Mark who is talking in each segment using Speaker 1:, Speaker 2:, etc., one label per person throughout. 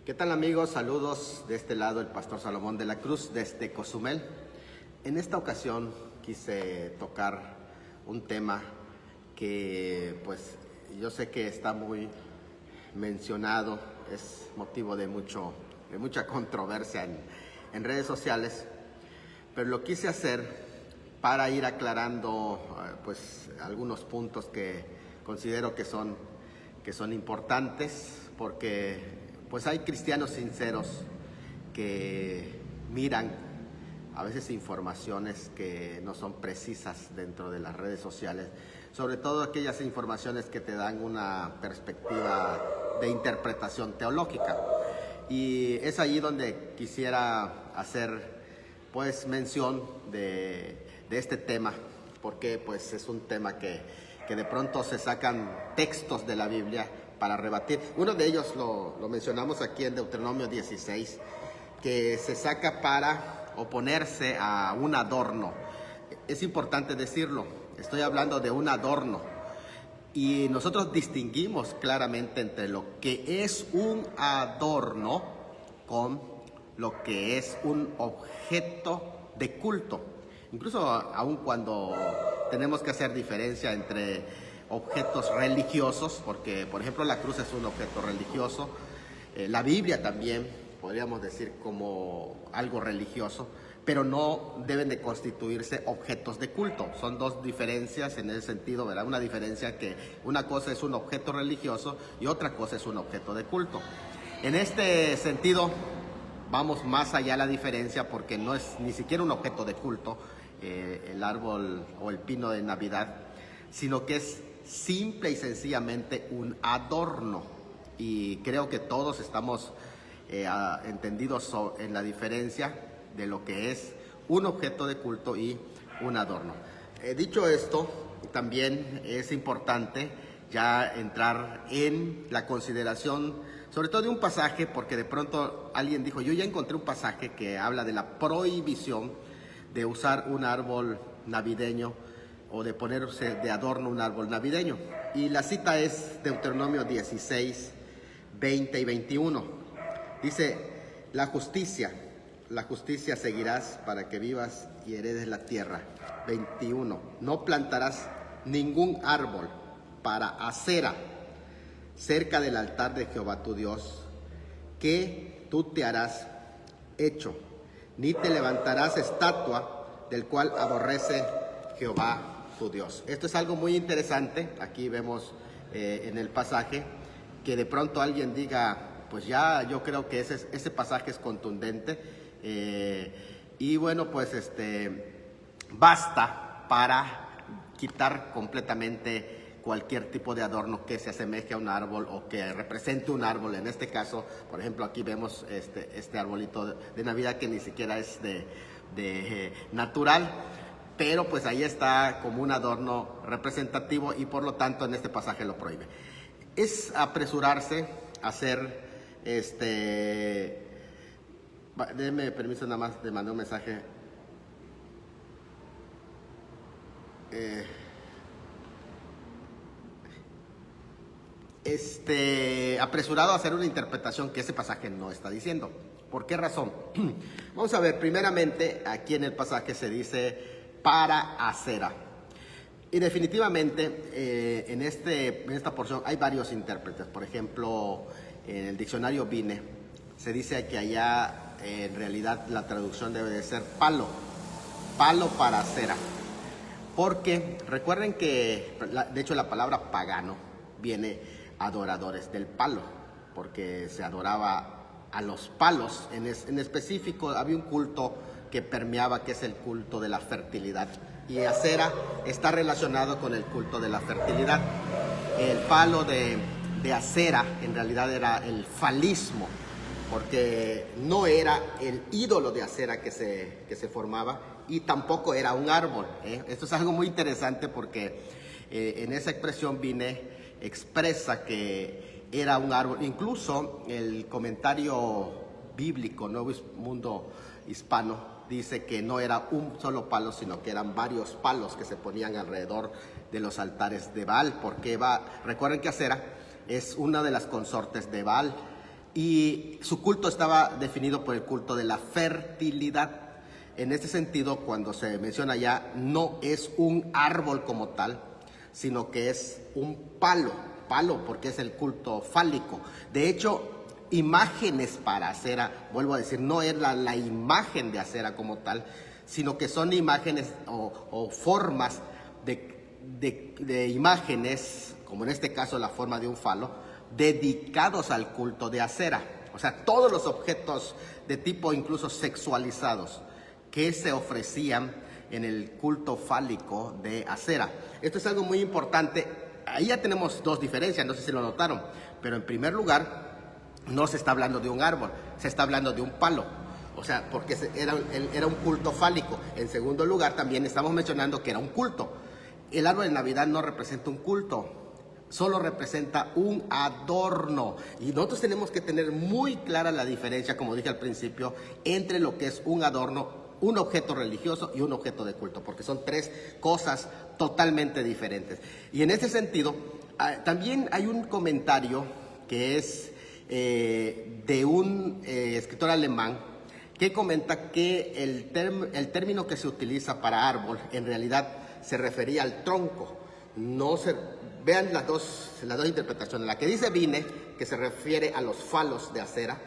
Speaker 1: ¿Qué tal, amigos? Saludos de este lado el pastor Salomón de la Cruz desde Cozumel. En esta ocasión quise tocar un tema que pues yo sé que está muy mencionado, es motivo de mucha controversia en redes sociales, pero lo quise hacer para ir aclarando pues algunos puntos que considero que son importantes, porque pues hay cristianos sinceros que miran a veces informaciones que no son precisas dentro de las redes sociales, sobre todo aquellas informaciones que te dan una perspectiva de interpretación teológica. Y es allí donde quisiera hacer pues mención de este tema, porque pues es un tema que de pronto se sacan textos de la Biblia para rebatir. Uno de ellos lo mencionamos aquí en Deuteronomio 16, que se saca para oponerse a un adorno. Es importante decirlo, estoy hablando de un adorno. Y nosotros distinguimos claramente entre lo que es un adorno con lo que es un objeto de culto. Incluso aun cuando tenemos que hacer diferencia entre objetos religiosos, porque por ejemplo la cruz es un objeto religioso, la Biblia también podríamos decir como algo religioso, pero no deben de constituirse objetos de culto. Son dos diferencias en ese sentido, ¿verdad? Una diferencia que una cosa es un objeto religioso y otra cosa es un objeto de culto. En este sentido vamos más allá de la diferencia, porque no es ni siquiera un objeto de culto el árbol o el pino de Navidad, sino que es simple y sencillamente un adorno. Y creo que todos estamos entendidos en la diferencia de lo que es un objeto de culto y un adorno. Dicho esto, también es importante ya entrar en la consideración, sobre todo de un pasaje, porque de pronto alguien dijo, yo ya encontré un pasaje que habla de la prohibición de usar un árbol navideño o de ponerse de adorno un árbol navideño. Y la cita es Deuteronomio 16, 20 y 21. Dice, la justicia seguirás para que vivas y heredes la tierra. 21, no plantarás ningún árbol para acera cerca del altar de Jehová tu Dios, que tú te harás hecho, ni te levantarás estatua del cual aborrece Jehová tu Dios. Esto es algo muy interesante. Aquí vemos en el pasaje que de pronto alguien diga, pues ya yo creo que ese pasaje es contundente, y bueno, pues basta para quitar completamente cualquier tipo de adorno que se asemeje a un árbol o que represente un árbol. En este caso, por ejemplo, aquí vemos este arbolito de Navidad que ni siquiera es de natural, pero pues ahí está como un adorno representativo y por lo tanto en este pasaje lo prohíbe. Es apresurarse a hacer denme permiso nada más de mandar un mensaje. Apresurado a hacer una interpretación que ese pasaje no está diciendo. ¿Por qué razón? Vamos a ver, primeramente aquí en el pasaje se dice para acera. Y definitivamente en esta porción hay varios intérpretes. Por ejemplo, en el diccionario Vine se dice que allá en realidad la traducción debe de ser palo para acera. Porque recuerden que de hecho la palabra pagano viene adoradores del palo, porque se adoraba a los palos. En específico había un culto que permeaba, que es el culto de la fertilidad, y acera está relacionado con el culto de la fertilidad. El palo de acera en realidad era el falismo, porque no era el ídolo de acera que se formaba y tampoco era un árbol. Esto es algo muy interesante porque en esa expresión expresa que era un árbol. Incluso el comentario bíblico Nuevo Mundo Hispano dice que no era un solo palo, sino que eran varios palos que se ponían alrededor de los altares de Baal, porque recuerden que Acera es una de las consortes de Baal. y su culto estaba definido por el culto de la fertilidad. En este sentido, cuando se menciona ya, no es un árbol como tal, sino que es un palo, porque es el culto fálico. De hecho, imágenes para Acera, vuelvo a decir, no es la imagen de Acera como tal, sino que son imágenes o formas de imágenes, como en este caso la forma de un falo, dedicados al culto de Acera. O sea, todos los objetos de tipo incluso sexualizados que se ofrecían en el culto fálico de Acera. Esto es algo muy importante. Ahí ya tenemos dos diferencias, no sé si lo notaron, pero en primer lugar, no se está hablando de un árbol, se está hablando de un palo. O sea, porque era un culto fálico. En segundo lugar, también estamos mencionando que era un culto. El árbol de Navidad no representa un culto, solo representa un adorno. Y nosotros tenemos que tener muy clara la diferencia, como dije al principio, entre lo que es un adorno, un objeto religioso y un objeto de culto, porque son tres cosas totalmente diferentes. Y en ese sentido, también hay un comentario que es de un escritor alemán que comenta que el término que se utiliza para árbol en realidad se refería al tronco. Vean las dos interpretaciones. La que dice Vine, que se refiere a los falos de Acera,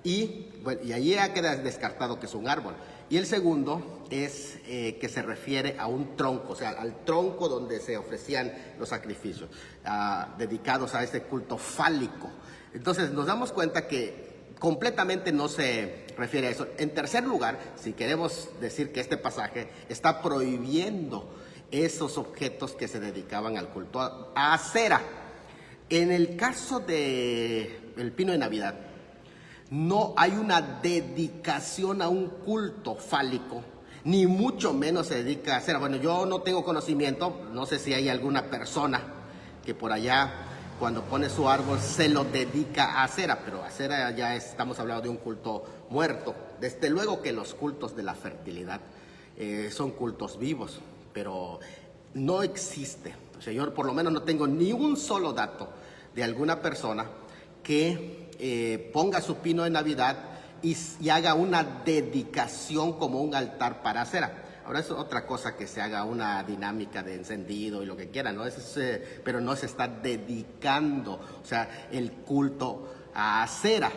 Speaker 1: y ahí ya queda descartado que es un árbol. Y el segundo es que se refiere a un tronco, o sea, al tronco donde se ofrecían los sacrificios, dedicados a este culto fálico. Entonces nos damos cuenta que completamente no se refiere a eso. En tercer lugar, si queremos decir que este pasaje está prohibiendo esos objetos que se dedicaban al culto a Acera. En el caso del pino de Navidad, no hay una dedicación a un culto fálico, ni mucho menos se dedica a Acera. Bueno, yo no tengo conocimiento, no sé si hay alguna persona que por allá, cuando pone su árbol, se lo dedica a Acera, pero Acera ya estamos hablando de un culto muerto. Desde luego que los cultos de la fertilidad son cultos vivos, pero no existe. O sea, yo por lo menos no tengo ni un solo dato de alguna persona que ponga su pino de Navidad y haga una dedicación como un altar para Acera. Ahora es otra cosa que se haga una dinámica de encendido y lo que quiera, ¿no? Pero no se está dedicando, o sea, el culto a Acera.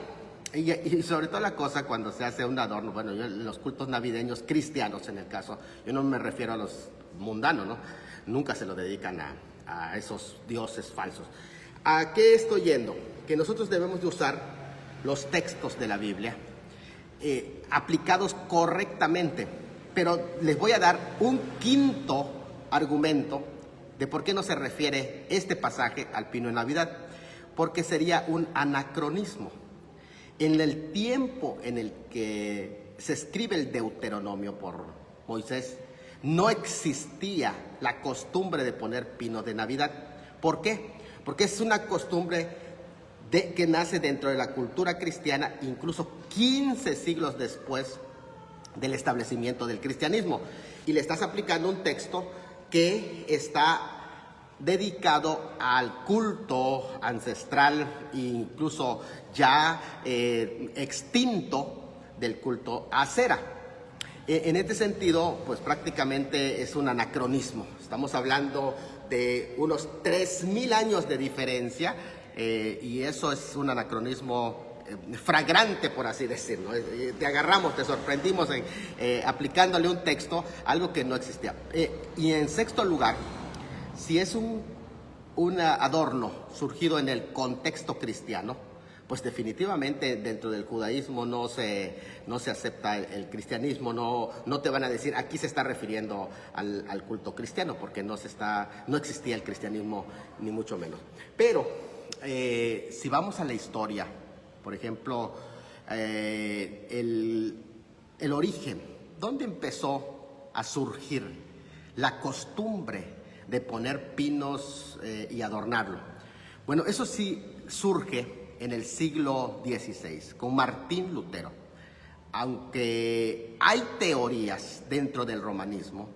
Speaker 1: Y sobre todo la cosa cuando se hace un adorno, bueno, los cultos navideños cristianos en el caso, yo no me refiero a los mundanos, ¿no? Nunca se lo dedican a esos dioses falsos. ¿A qué estoy yendo? Que nosotros debemos de usar los textos de la Biblia aplicados correctamente, pero les voy a dar un quinto argumento de por qué no se refiere este pasaje al pino de Navidad, porque sería un anacronismo. En el tiempo en el que se escribe el Deuteronomio por Moisés, no existía la costumbre de poner pino de Navidad. ¿Por qué? Porque es una costumbre que nace dentro de la cultura cristiana, incluso 15 siglos después del establecimiento del cristianismo. Y le estás aplicando un texto que está dedicado al culto ancestral, incluso ya extinto, del culto a Acera. En este sentido, pues prácticamente es un anacronismo. Estamos hablando de unos 3,000 años de diferencia y eso es un anacronismo fragrante, por así decirlo. Te agarramos, te sorprendimos aplicándole un texto, algo que no existía. Y en sexto lugar, si es un adorno surgido en el contexto cristiano, pues definitivamente dentro del judaísmo no se acepta el cristianismo, no te van a decir aquí se está refiriendo al culto cristiano, porque no existía el cristianismo ni mucho menos. Pero si vamos a la historia, por ejemplo, el origen, ¿dónde empezó a surgir la costumbre de poner pinos y adornarlo? Bueno, eso sí surge en el siglo XVI, con Martín Lutero. Aunque hay teorías dentro del romanismo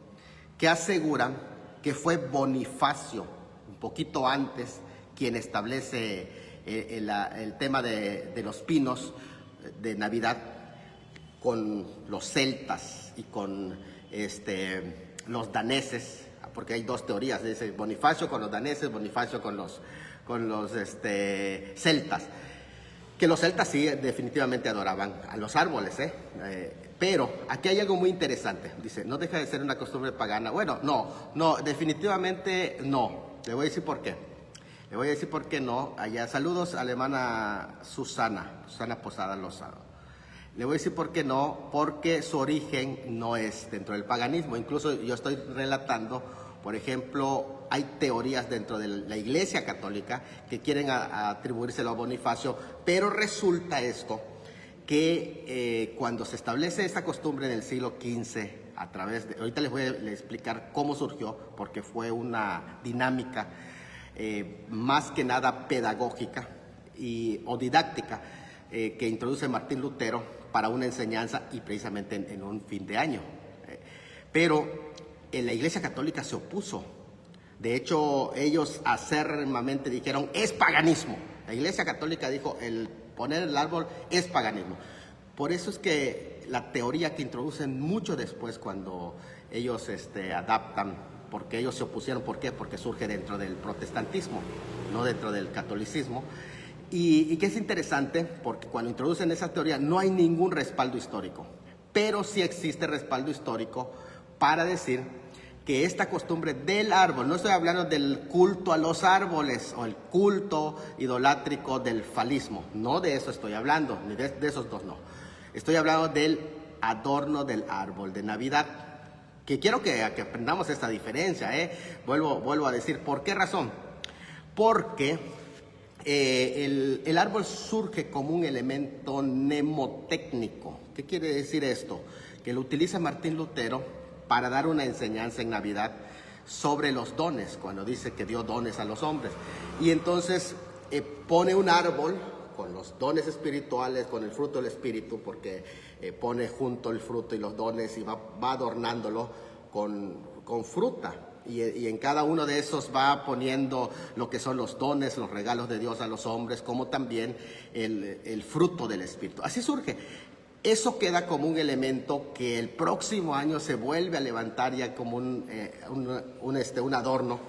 Speaker 1: que aseguran que fue Bonifacio, un poquito antes, quien establece el tema de los pinos de Navidad con los celtas y con los daneses, porque hay dos teorías, dice Bonifacio con los daneses, Bonifacio con los celtas, que los celtas sí definitivamente adoraban a los árboles, pero aquí hay algo muy interesante, dice, no deja de ser una costumbre pagana. Bueno, no, definitivamente no, le voy a decir por qué. Le voy a decir por qué no. Allá, saludos a la hermana Susana Posada Lozano. Le voy a decir por qué no, porque su origen no es dentro del paganismo. Incluso yo estoy relatando, por ejemplo, hay teorías dentro de la Iglesia Católica que quieren atribuírselo a Bonifacio, pero resulta esto, que cuando se establece esta costumbre en el siglo XV, a través de, ahorita les voy a explicar cómo surgió, porque fue una dinámica más que nada pedagógica o didáctica que introduce Martín Lutero para una enseñanza y precisamente en un fin de año. Pero la Iglesia Católica se opuso. De hecho, ellos acérrimamente dijeron, es paganismo. La Iglesia Católica dijo, el poner el árbol es paganismo. Por eso es que la teoría que introducen mucho después, cuando ellos adaptan, porque ellos se opusieron, ¿por qué? Porque surge dentro del protestantismo, no dentro del catolicismo. Y que es interesante, porque cuando introducen esa teoría no hay ningún respaldo histórico, pero sí existe respaldo histórico para decir que esta costumbre del árbol, no estoy hablando del culto a los árboles o el culto idolátrico del falismo, no de eso estoy hablando, ni de esos dos no. Estoy hablando del adorno del árbol de Navidad, que quiero que aprendamos esta diferencia. Vuelvo a decir, ¿por qué razón? Porque el árbol surge como un elemento mnemotécnico. ¿Qué quiere decir esto? Que lo utiliza Martín Lutero para dar una enseñanza en Navidad sobre los dones, cuando dice que dio dones a los hombres. Y entonces pone un árbol con los dones espirituales, con el fruto del Espíritu, porque pone junto el fruto y los dones y va adornándolo con fruta. Y en cada uno de esos va poniendo lo que son los dones, los regalos de Dios a los hombres, como también el fruto del Espíritu. Así surge. Eso queda como un elemento que el próximo año se vuelve a levantar ya como un adorno,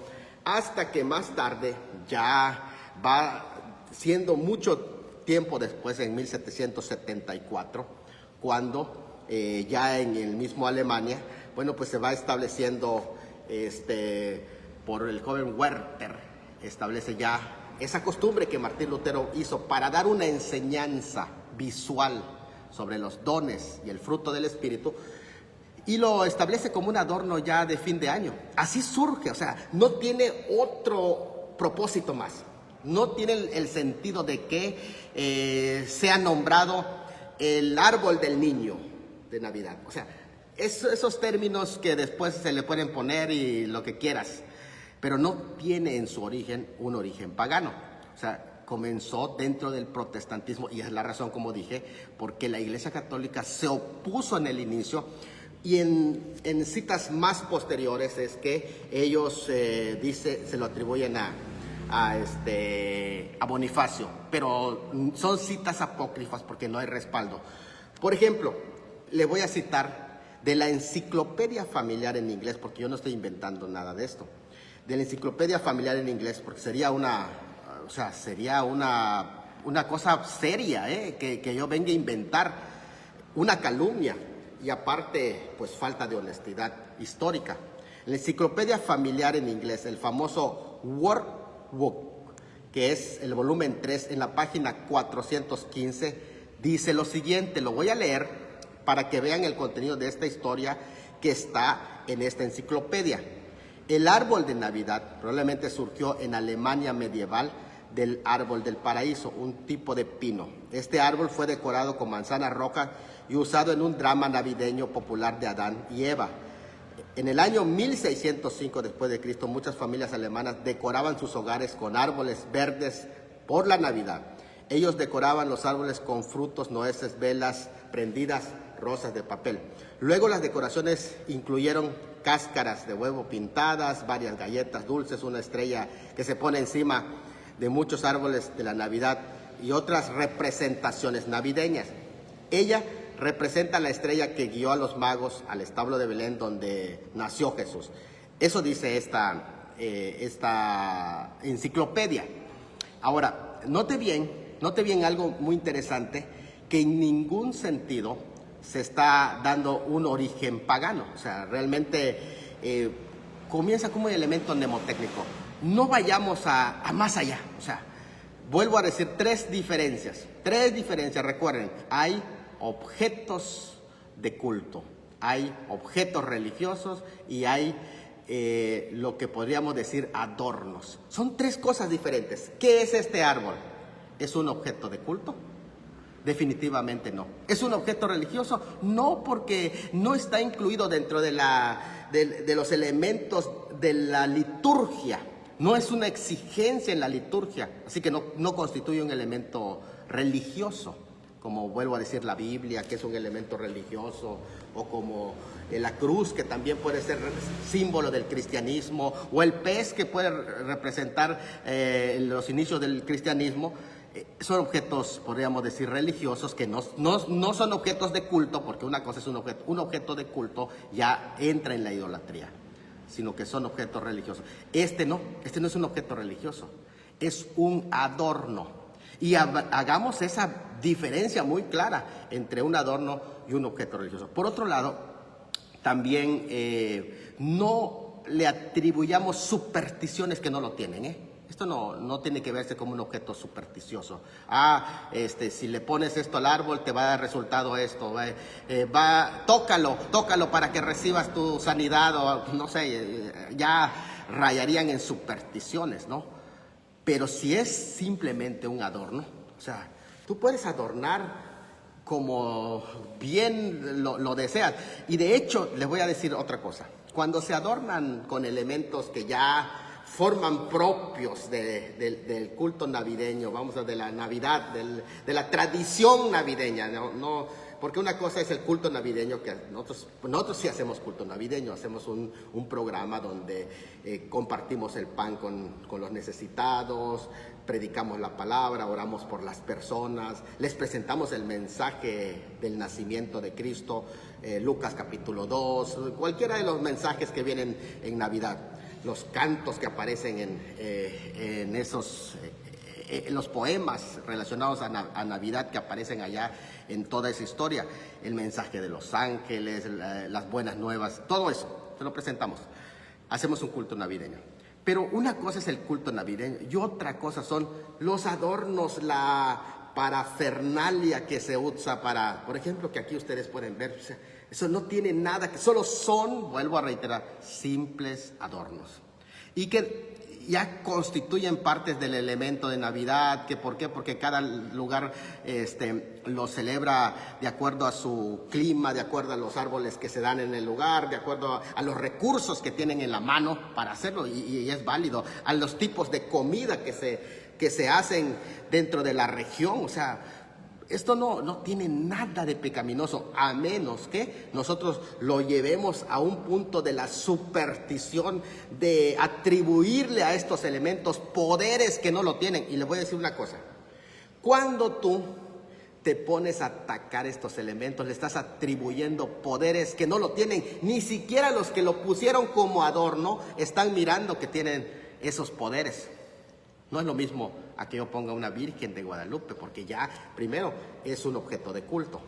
Speaker 1: hasta que más tarde, ya va siendo mucho tiempo después, en 1774, cuando ya en el mismo Alemania, bueno, pues se va estableciendo por el joven Werther, establece ya esa costumbre que Martín Lutero hizo para dar una enseñanza visual sobre los dones y el fruto del Espíritu, y lo establece como un adorno ya de fin de año. Así surge, o sea, no tiene otro propósito más. No tiene el sentido de que sea nombrado el árbol del niño de Navidad. O sea, esos términos que después se le pueden poner y lo que quieras, pero no tiene en su origen un origen pagano. O sea, comenzó dentro del protestantismo, y es la razón, como dije, porque la Iglesia Católica se opuso en el inicio, y en citas más posteriores es que ellos se lo atribuyen a Bonifacio, pero son citas apócrifas porque no hay respaldo. Por ejemplo, le voy a citar de la Enciclopedia Familiar en Inglés, porque yo no estoy inventando nada de esto, de la Enciclopedia Familiar en Inglés, porque sería una cosa seria, que yo venga a inventar una calumnia, y aparte, pues falta de honestidad histórica. La Enciclopedia Familiar en Inglés, el famoso Workbook, que es el volumen 3, en la página 415, dice lo siguiente, lo voy a leer para que vean el contenido de esta historia que está en esta enciclopedia. El árbol de Navidad probablemente surgió en Alemania medieval del árbol del paraíso, un tipo de pino. Este árbol fue decorado con manzana roja y usado en un drama navideño popular de Adán y Eva. En el año 1605 después de Cristo, muchas familias alemanas decoraban sus hogares con árboles verdes por la Navidad. Ellos decoraban los árboles con frutos, nueces, velas prendidas, rosas de papel. Luego las decoraciones incluyeron cáscaras de huevo pintadas, varias galletas dulces, una estrella que se pone encima de muchos árboles de la Navidad y otras representaciones navideñas. Ella representa la estrella que guió a los magos al establo de Belén donde nació Jesús. Eso dice esta enciclopedia. Ahora, note bien algo muy interesante, que en ningún sentido se está dando un origen pagano. O sea, realmente comienza como un elemento mnemotécnico. No vayamos a más allá. O sea, vuelvo a decir tres diferencias. Recuerden, hay objetos de culto, hay objetos religiosos y hay lo que podríamos decir adornos. Son tres cosas diferentes. ¿Qué es este árbol? ¿Es un objeto de culto? Definitivamente no. ¿Es un objeto religioso? No, porque no está incluido dentro de los elementos de la liturgia. No es una exigencia en la liturgia, así que no constituye un elemento religioso, como vuelvo a decir la Biblia, que es un elemento religioso, o como la cruz, que también puede ser símbolo del cristianismo, o el pez, que puede representar los inicios del cristianismo. Son objetos, podríamos decir, religiosos, que no son objetos de culto, porque una cosa es un objeto de culto ya entra en la idolatría, sino que son objetos religiosos. Este no es un objeto religioso, es un adorno. Y hagamos esa diferencia muy clara entre un adorno y un objeto religioso. Por otro lado, también no le atribuyamos supersticiones que no lo tienen, Esto no tiene que verse como un objeto supersticioso. Si le pones esto al árbol, te va a dar resultado esto. Tócalo para que recibas tu sanidad, o no sé, ya rayarían en supersticiones, ¿no? Pero si es simplemente un adorno, o sea, tú puedes adornar como bien lo deseas. Y de hecho, les voy a decir otra cosa. Cuando se adornan con elementos que ya forman propios del culto navideño, de la Navidad, de la tradición navideña, porque una cosa es el culto navideño, que nosotros sí hacemos culto navideño, hacemos un programa donde compartimos el pan con los necesitados, predicamos la palabra, oramos por las personas, les presentamos el mensaje del nacimiento de Cristo, Lucas capítulo 2, cualquiera de los mensajes que vienen en Navidad. Los cantos que aparecen en esos, los poemas relacionados a Navidad que aparecen allá en toda esa historia, el mensaje de los ángeles, las buenas nuevas, todo eso, te lo presentamos. Hacemos un culto navideño. Pero una cosa es el culto navideño y otra cosa son los adornos, la parafernalia que se usa para, por ejemplo, que aquí ustedes pueden ver, o sea, eso no tiene nada, que solo son, vuelvo a reiterar, simples adornos. Y que ya constituyen partes del elemento de Navidad. ¿Por qué? Porque cada lugar lo celebra de acuerdo a su clima, de acuerdo a los árboles que se dan en el lugar, de acuerdo a los recursos que tienen en la mano para hacerlo, y es válido, a los tipos de comida que se hacen dentro de la región. O sea, esto no tiene nada de pecaminoso, a menos que nosotros lo llevemos a un punto de la superstición, de atribuirle a estos elementos poderes que no lo tienen. Y les voy a decir una cosa: cuando tú te pones a atacar estos elementos, le estás atribuyendo poderes que no lo tienen. Ni siquiera los que lo pusieron como adorno están mirando que tienen esos poderes. No es lo mismo a que yo ponga una Virgen de Guadalupe, porque ya, primero, es un objeto de culto.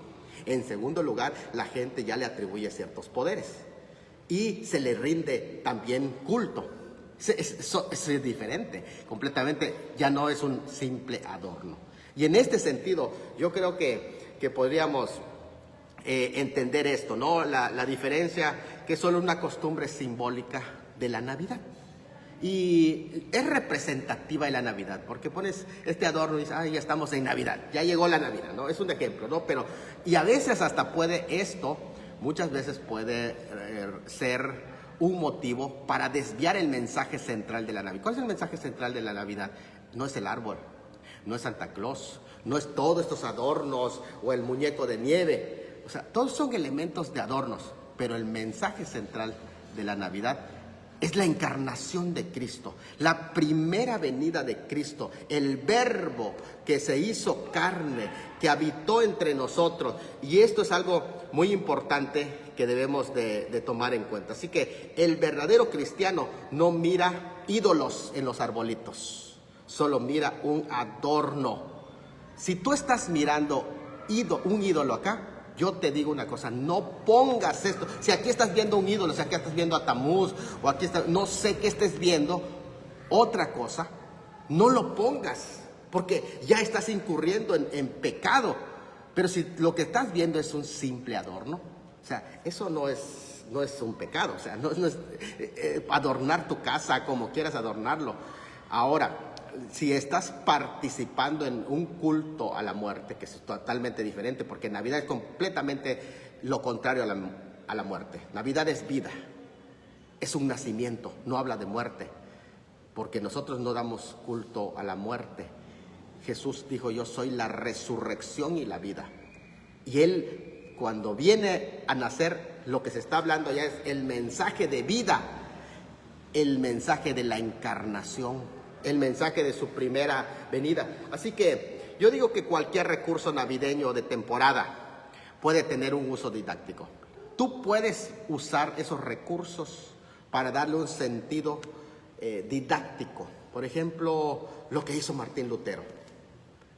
Speaker 1: En segundo lugar, la gente ya le atribuye ciertos poderes y se le rinde también culto. Es diferente, completamente, ya no es un simple adorno. Y en este sentido, yo creo que podríamos entender esto, ¿no? La diferencia, que es solo una costumbre simbólica de la Navidad. Y es representativa de la Navidad, porque pones este adorno y dices, ya estamos en Navidad, ya llegó la Navidad, ¿no? Es un ejemplo, ¿no? Y a veces hasta muchas veces puede ser un motivo para desviar el mensaje central de la Navidad. ¿Cuál es el mensaje central de la Navidad? No es el árbol, no es Santa Claus, no es todos estos adornos o el muñeco de nieve. O sea, todos son elementos de adornos, pero el mensaje central de la Navidad es la encarnación de Cristo, la primera venida de Cristo, el verbo que se hizo carne, que habitó entre nosotros. Y esto es algo muy importante que debemos de tomar en cuenta. Así que el verdadero cristiano no mira ídolos en los arbolitos, solo mira un adorno. Si tú estás mirando un ídolo acá, yo te digo una cosa, no pongas esto. Si aquí estás viendo un ídolo, si aquí estás viendo a Tamuz, o aquí estás, no sé qué estés viendo, otra cosa, no lo pongas, porque ya estás incurriendo en pecado. Pero si lo que estás viendo es un simple adorno, o sea, eso no es un pecado, o sea, no es adornar tu casa como quieras adornarlo. Ahora, si estás participando en un culto a la muerte, que es totalmente diferente, porque Navidad es completamente lo contrario a la muerte. Navidad es vida, es un nacimiento, no habla de muerte, porque nosotros no damos culto a la muerte. Jesús dijo: yo soy la resurrección y la vida. Y Él, cuando viene a nacer, lo que se está hablando ya es el mensaje de vida, el mensaje de la encarnación, el mensaje de su primera venida. Así que yo digo que cualquier recurso navideño de temporada puede tener un uso didáctico. Tú puedes usar esos recursos para darle un sentido didáctico. Por ejemplo, lo que hizo Martín Lutero.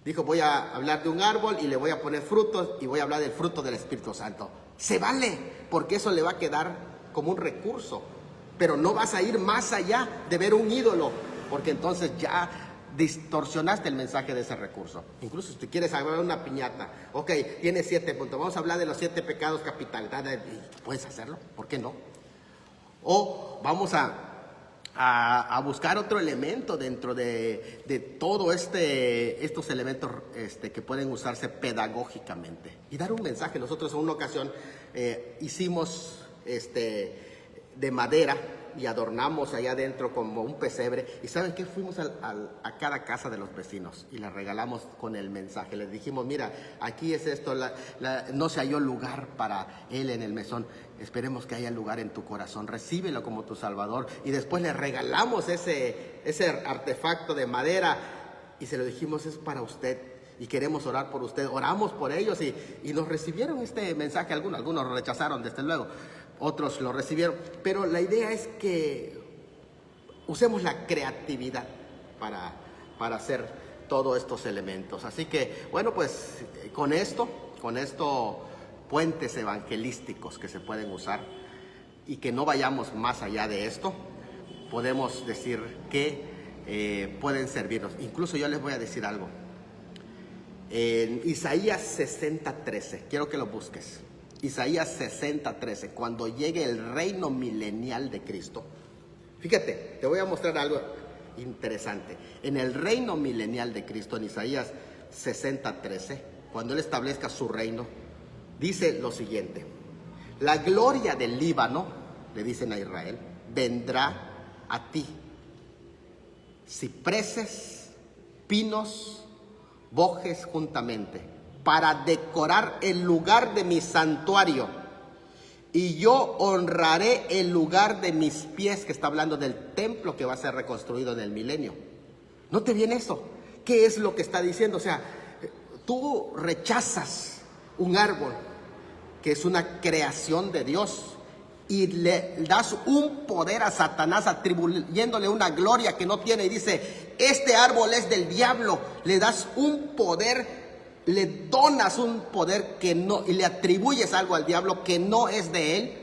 Speaker 1: Dijo: voy a hablar de un árbol y le voy a poner frutos y voy a hablar del fruto del Espíritu Santo. Se vale, porque eso le va a quedar como un recurso. Pero no vas a ir más allá de ver un ídolo, porque entonces ya distorsionaste el mensaje de ese recurso. Incluso si tú quieres hablar una piñata, ok, tiene 7 puntos, vamos a hablar de los 7 pecados capitales, puedes hacerlo, ¿por qué no? O vamos a buscar otro elemento dentro de todo estos elementos que pueden usarse pedagógicamente y dar un mensaje. Nosotros en una ocasión hicimos de madera y adornamos allá adentro como un pesebre. ¿Y saben qué? Fuimos a cada casa de los vecinos y les regalamos con el mensaje. Les dijimos: mira, aquí es esto, no se halló lugar para él en el mesón. Esperemos que haya lugar en tu corazón. Recíbelo como tu Salvador. Y después le regalamos ese artefacto de madera y se lo dijimos: es para usted y queremos orar por usted. Oramos por ellos y nos recibieron este mensaje. Algunos lo rechazaron, desde luego. Otros lo recibieron, pero la idea es que usemos la creatividad para hacer todos estos elementos. Así que, bueno, pues con esto, puentes evangelísticos que se pueden usar y que no vayamos más allá de esto, podemos decir que pueden servirnos. Incluso yo les voy a decir algo. En Isaías 60:13, quiero que lo busques. Isaías 60:13, cuando llegue el reino milenial de Cristo. Fíjate, te voy a mostrar algo interesante. En el reino milenial de Cristo, en Isaías 60:13, cuando Él establezca su reino, dice lo siguiente: la gloria del Líbano, le dicen a Israel, vendrá a ti. Cipreses, pinos, bojes juntamente, para decorar el lugar de mi santuario, y yo honraré el lugar de mis pies, que está hablando del templo que va a ser reconstruido en el milenio. ¿No te viene eso? ¿Qué es lo que está diciendo? O sea, tú rechazas un árbol que es una creación de Dios y le das un poder a Satanás, atribuyéndole una gloria que no tiene, y dice: este árbol es del diablo. Le das un poder, le donas un poder que no, y le atribuyes algo al diablo que no es de él,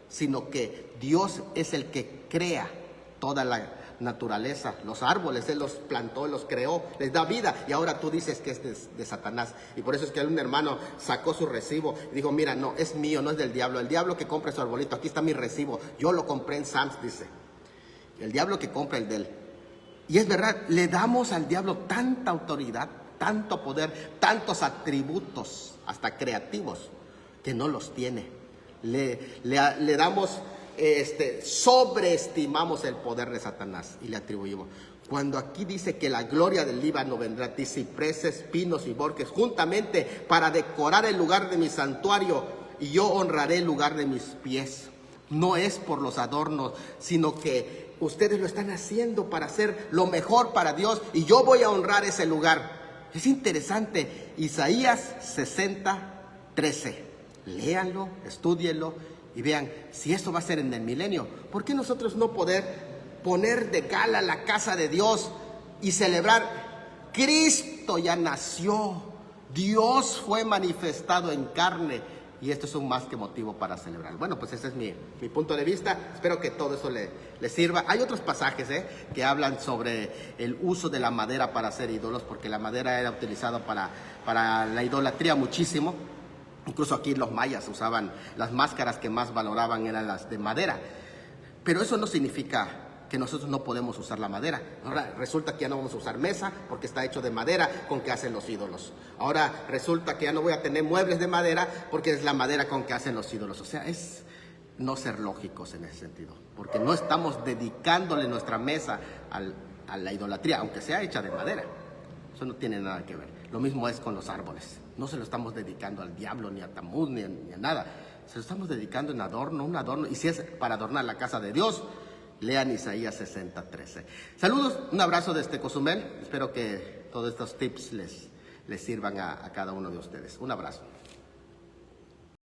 Speaker 1: sino que Dios es el que crea toda la naturaleza. Los árboles Él los plantó, los creó, les da vida, y ahora tú dices que es de Satanás. Y por eso es que un hermano sacó su recibo y dijo: mira, no, es mío, no es del diablo. El diablo que compre su arbolito, aquí está mi recibo, yo lo compré en Sam's, dice. El diablo que compra el de él. Y es verdad, le damos al diablo tanta autoridad, tanto poder, tantos atributos, hasta creativos, que no los tiene. Le damos, sobreestimamos el poder de Satanás y le atribuimos. Cuando aquí dice que la gloria del Líbano vendrá a ti, cipreses, pinos y borques juntamente para decorar el lugar de mi santuario, y yo honraré el lugar de mis pies. no es por los adornos, sino que ustedes lo están haciendo para hacer lo mejor para Dios y yo voy a honrar ese lugar. Es interesante, Isaías 60:13. Léanlo, estúdienlo y vean si esto va a ser en el milenio. ¿Por qué nosotros no poder poner de gala la casa de Dios y celebrar? Cristo ya nació, Dios fue manifestado en carne y esto es un más que motivo para celebrar. Bueno, pues ese es mi punto de vista. Espero que todo eso le sirva. Hay otros pasajes que hablan sobre el uso de la madera para hacer ídolos, porque la madera era utilizada para la idolatría muchísimo. Incluso aquí los mayas usaban las máscaras que más valoraban eran las de madera. Pero eso no significa que nosotros no podemos usar la madera. Ahora resulta que ya no vamos a usar mesa porque está hecho de madera con que hacen los ídolos. Ahora resulta que ya no voy a tener muebles de madera porque es la madera con que hacen los ídolos. O sea, es no ser lógicos en ese sentido, porque no estamos dedicándole nuestra mesa a la idolatría, aunque sea hecha de madera. Eso no tiene nada que ver. Lo mismo es con los árboles. No se lo estamos dedicando al diablo, ni a Tamuz, ni a nada. Se lo estamos dedicando en adorno, un adorno. Y si es para adornar la casa de Dios, lean Isaías 60:13. Saludos, un abrazo desde Cozumel. Espero que todos estos tips les sirvan a cada uno de ustedes. Un abrazo.